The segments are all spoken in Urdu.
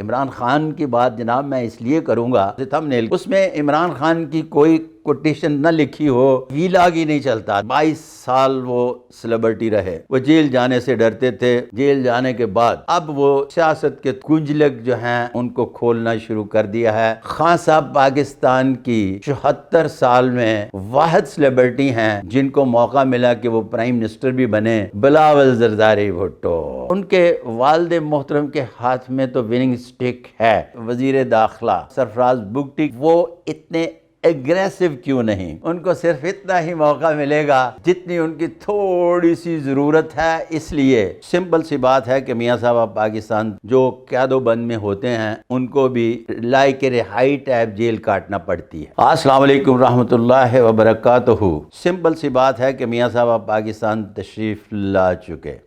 عمران خان کی بات جناب میں اس لیے کروں گا، تھمبنیل اس میں عمران خان کی کوئی کوٹیشن نہ لکھی ہو، ویلاگ ہی نہیں چلتا۔ 22 سال وہ سیلیبریٹی رہے، وہ جیل جانے سے ڈرتے تھے، جیل جانے کے بعد اب وہ سیاست کے کنجلک جو ہیں ان کو کھولنا شروع کر دیا ہے۔ خان صاحب پاکستان کی 74 سال میں واحد سیلیبریٹی ہیں جن کو موقع ملا کہ وہ پرائم منسٹر بھی بنے، بلاول زرداری بھٹو۔ ان کے والد محترم کے ہاتھ میں تو وننگ سٹک ہے، وزیر داخلہ سرفراز بگٹی وہ اتنے ایگریسو کیوں نہیں؟ ان کو صرف اتنا ہی موقع ملے گا جتنی ان کی تھوڑی سی ضرورت ہے۔ اس لیے سمپل سی بات ہے کہ میاں صاحب پاکستان جو قید و بند میں ہوتے ہیں ان کو بھی لائق رہائی ٹائپ جیل کاٹنا پڑتی ہے۔ السلام علیکم رحمۃ اللہ وبرکاتہ۔ سمپل سی بات ہے کہ میاں صاحب پاکستان تشریف لا چکے۔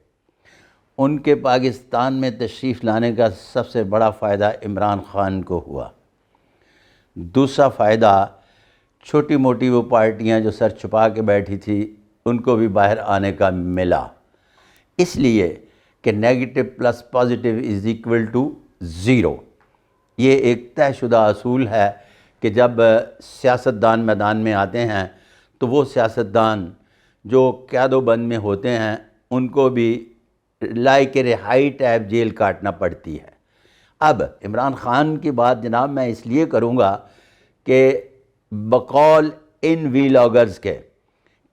ان کے پاکستان میں تشریف لانے کا سب سے بڑا فائدہ عمران خان کو ہوا۔ دوسرا فائدہ چھوٹی موٹی وہ پارٹیاں جو سر چھپا کے بیٹھی تھی ان کو بھی باہر آنے کا ملا، اس لیے کہ negative plus positive is equal to 0۔ یہ ایک طے شدہ اصول ہے کہ جب سیاستدان میدان میں آتے ہیں تو وہ سیاستدان جو قید و بند میں ہوتے ہیں ان کو بھی لائق رہائی ٹائپ جیل کاٹنا پڑتی ہے۔ اب عمران خان کی بات جناب میں اس لیے کروں گا کہ بقول ان ویلاگرز کے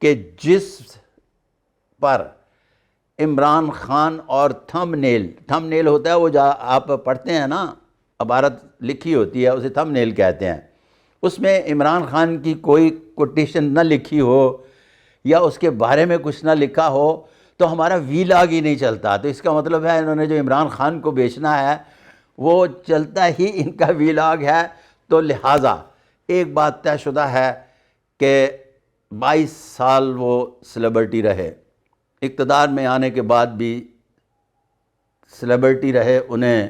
کہ جس پر عمران خان اور تھمبنیل ہوتا ہے وہ آپ پڑھتے ہیں نا، عبارت لکھی ہوتی ہے اسے تھمبنیل کہتے ہیں، اس میں عمران خان کی کوئی کوٹیشن نہ لکھی ہو یا اس کے بارے میں کچھ نہ لکھا ہو تو ہمارا ویلاگ ہی نہیں چلتا۔ تو اس کا مطلب ہے انہوں نے جو عمران خان کو بیچنا ہے وہ چلتا ہی ان کا ویلاگ ہے۔ تو لہٰذا ایک بات طے شدہ ہے کہ 22 سال وہ سیلیبریٹی رہے، اقتدار میں آنے کے بعد بھی سیلیبریٹی رہے، انہیں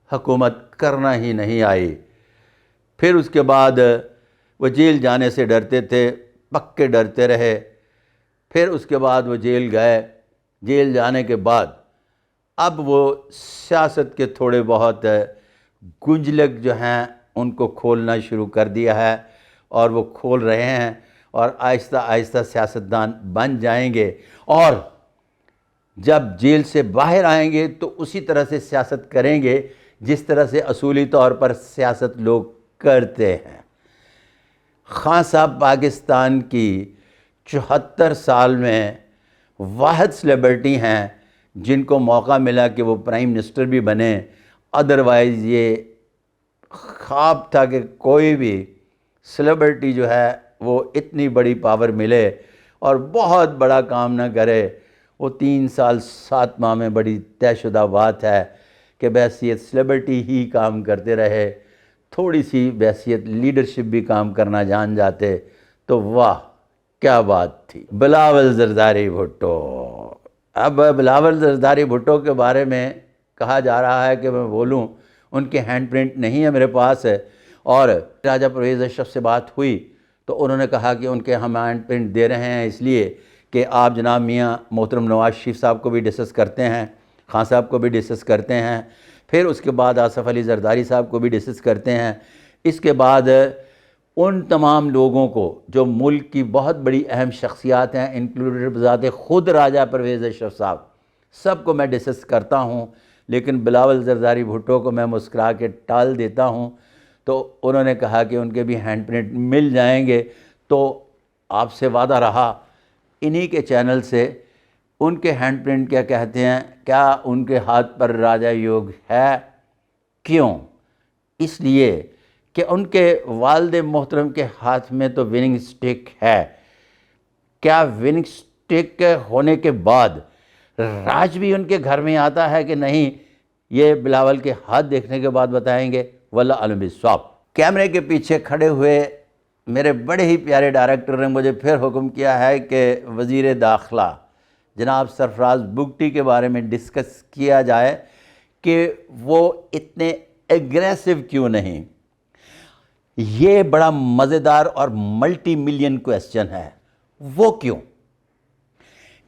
حکومت کرنا ہی نہیں آئی۔ پھر اس کے بعد وہ جیل جانے سے ڈرتے تھے، پکے ڈرتے رہے۔ پھر اس کے بعد وہ جیل گئے، جیل جانے کے بعد اب وہ سیاست کے تھوڑے بہت گنجلک جو ہیں ان کو کھولنا شروع کر دیا ہے اور وہ کھول رہے ہیں، اور آہستہ آہستہ سیاستدان بن جائیں گے، اور جب جیل سے باہر آئیں گے تو اسی طرح سے سیاست کریں گے جس طرح سے اصولی طور پر سیاست لوگ کرتے ہیں۔ خان صاحب پاکستان کی 74 سال میں واحد سیلیبریٹی ہیں جن کو موقع ملا کہ وہ پرائم منسٹر بھی بنے، ادروائز یہ خواب تھا کہ کوئی بھی سیلیبریٹی جو ہے وہ اتنی بڑی پاور ملے اور بہت بڑا کام نہ کرے۔ وہ 3 سال 7 ماہ میں بڑی طے شدہ بات ہے کہ بحیثیت سیلیبریٹی ہی کام کرتے رہے، تھوڑی سی بحیثیت لیڈرشپ بھی کام کرنا جان جاتے تو واہ کیا بات تھی۔ بلاول زرداری بھٹو، اب بلاول زرداری بھٹو کے بارے میں کہا جا رہا ہے کہ میں بولوں، ان کے ہینڈ پرنٹ نہیں ہے میرے پاس، اور راجہ پرویز اشرف سے بات ہوئی تو انہوں نے کہا کہ ان کے ہم ہینڈ پرنٹ دے رہے ہیں اس لیے کہ آپ جناب میاں محترم نواز شریف صاحب کو بھی ڈسکس کرتے ہیں، خان صاحب کو بھی ڈسکس کرتے ہیں، پھر اس کے بعد آصف علی زرداری صاحب کو بھی ڈسکس کرتے ہیں، اس کے بعد ان تمام لوگوں کو جو ملک کی بہت بڑی اہم شخصیات ہیں انکلوڈڈ بذات خود راجہ پرویز اشرف صاحب، سب کو میں ڈسکس کرتا ہوں، لیکن بلاول زرداری بھٹو کو میں مسکرا کے ٹال دیتا ہوں۔ تو انہوں نے کہا کہ ان کے بھی ہینڈ پرنٹ مل جائیں گے، تو آپ سے وعدہ رہا انہی کے چینل سے ان کے ہینڈ پرنٹ کیا کہتے ہیں، کیا ان کے ہاتھ پر راجہ یوگ ہے؟ کیوں؟ اس لیے کہ ان کے والد محترم کے ہاتھ میں تو وننگ سٹک ہے۔ کیا وننگ سٹک ہونے کے بعد راج بھی ان کے گھر میں آتا ہے کہ نہیں؟ یہ بلاول کے ہاتھ دیکھنے کے بعد بتائیں گے، واللہ عالم بالصواب۔ کیمرے کے پیچھے کھڑے ہوئے میرے بڑے ہی پیارے ڈائریکٹر نے مجھے پھر حکم کیا ہے کہ وزیر داخلہ جناب سرفراز بگٹی کے بارے میں ڈسکس کیا جائے کہ وہ اتنے ایگریسو کیوں نہیں۔ یہ بڑا مزیدار اور ملٹی ملین کویسچن ہے۔ وہ کیوں؟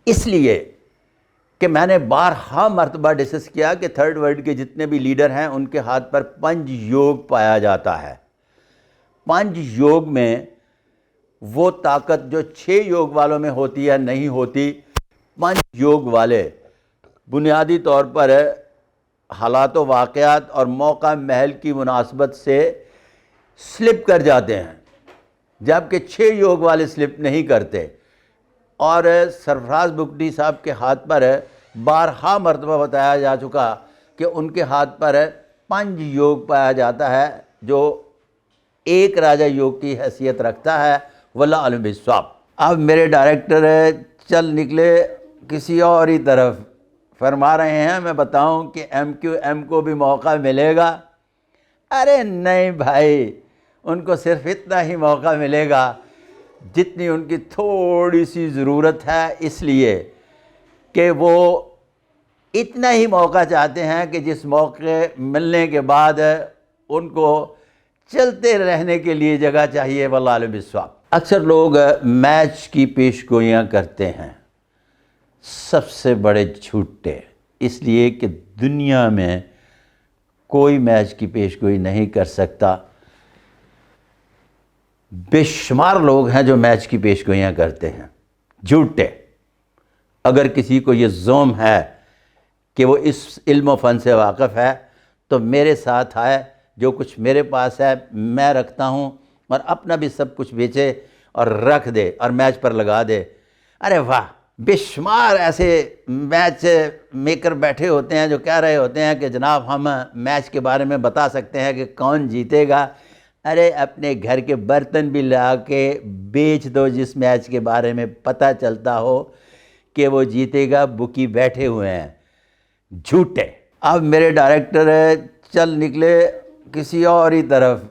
اس لیے کہ میں نے بارہا مرتبہ ڈسکس کیا کہ تھرڈ ورلڈ کے جتنے بھی لیڈر ہیں ان کے ہاتھ پر پنج یوگ پایا جاتا ہے۔ پنج یوگ میں وہ طاقت جو 6 یوگ والوں میں ہوتی ہے نہیں ہوتی۔ پنج یوگ والے بنیادی طور پر حالات و واقعات اور موقع محل کی مناسبت سے سلپ کر جاتے ہیں، جبکہ 6 یوگ والے سلپ نہیں کرتے۔ اور سرفراز بگٹی صاحب کے ہاتھ پر بارہا مرتبہ بتایا جا چکا کہ ان کے ہاتھ پر پنج یوگ پایا جاتا ہے جو ایک راجہ یوگ کی حیثیت رکھتا ہے، واللہ علم بالصواب۔ اب میرے ڈائریکٹر چل نکلے کسی اور ہی طرف، فرما رہے ہیں میں بتاؤں کہ ایم کیو ایم کو بھی موقع ملے گا۔ ارے نہیں بھائی، ان کو صرف اتنا ہی موقع ملے گا جتنی ان کی تھوڑی سی ضرورت ہے، اس لیے کہ وہ اتنا ہی موقع چاہتے ہیں کہ جس موقع ملنے کے بعد ان کو چلتے رہنے کے لیے جگہ چاہیے، واللہ علم بالصواب۔ اکثر لوگ میچ کی پیش گوئیاں کرتے ہیں، سب سے بڑے جھوٹے، اس لیے کہ دنیا میں کوئی میچ کی پیش گوئی نہیں کر سکتا۔ بے شمار لوگ ہیں جو میچ کی پیش گوئیاں کرتے ہیں، جھوٹے۔ اگر کسی کو یہ زوم ہے کہ وہ اس علم و فن سے واقف ہے تو میرے ساتھ آئے، جو کچھ میرے پاس ہے میں رکھتا ہوں، اور اپنا بھی سب کچھ بیچے اور رکھ دے اور میچ پر لگا دے۔ ارے واہ، بے شمار ایسے میچ میکر بیٹھے ہوتے ہیں جو کہہ رہے ہوتے ہیں کہ جناب ہم میچ کے بارے میں بتا سکتے ہیں کہ کون جیتے گا۔ ارے اپنے گھر کے برتن بھی لا کے بیچ دو جس میچ کے بارے میں پتہ چلتا ہو کہ وہ جیتے گا، بکی بیٹھے ہوئے ہیں، جھوٹے۔ اب میرے ڈائریکٹر چل نکلے کسی اور ہی طرف،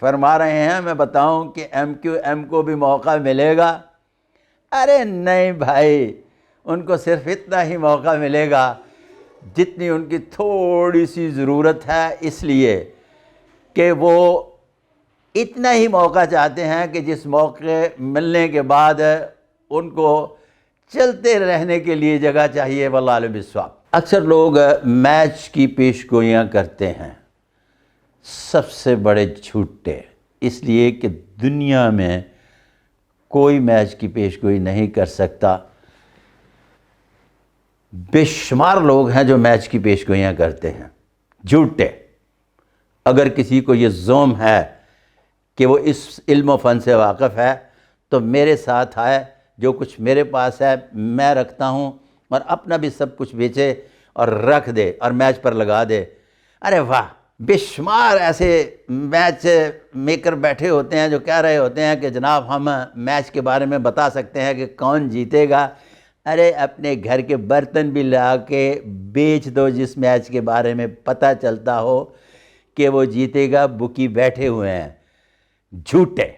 فرما رہے ہیں میں بتاؤں کہ ایم کیو ایم کو بھی موقع ملے گا۔ ارے نہیں بھائی، ان کو صرف اتنا ہی موقع ملے گا جتنی ان کی تھوڑی سی ضرورت ہے، اس لیے کہ وہ اتنا ہی موقع چاہتے ہیں کہ جس موقع ملنے کے بعد ان کو چلتے رہنے کے لیے جگہ چاہیے، واللہ علم بالصواب۔ اکثر لوگ میچ کی پیش گوئیاں کرتے ہیں، سب سے بڑے جھوٹے، اس لیے کہ دنیا میں کوئی میچ کی پیش گوئی نہیں کر سکتا۔ بے شمار لوگ ہیں جو میچ کی پیش گوئیاں کرتے ہیں، جھوٹے۔ اگر کسی کو یہ زوم ہے کہ وہ اس علم و فن سے واقف ہے تو میرے ساتھ آئے، جو کچھ میرے پاس ہے میں رکھتا ہوں، اور اپنا بھی سب کچھ بیچے اور رکھ دے اور میچ پر لگا دے۔ ارے واہ، بے شمار ایسے میچ میکر بیٹھے ہوتے ہیں جو کہہ رہے ہوتے ہیں کہ جناب ہم میچ کے بارے میں بتا سکتے ہیں کہ کون جیتے گا۔ ارے اپنے گھر کے برتن بھی لا کے بیچ دو جس میچ کے بارے میں پتہ چلتا ہو کہ وہ جیتے گا، بکی بیٹھے ہوئے ہیں، جھوٹے۔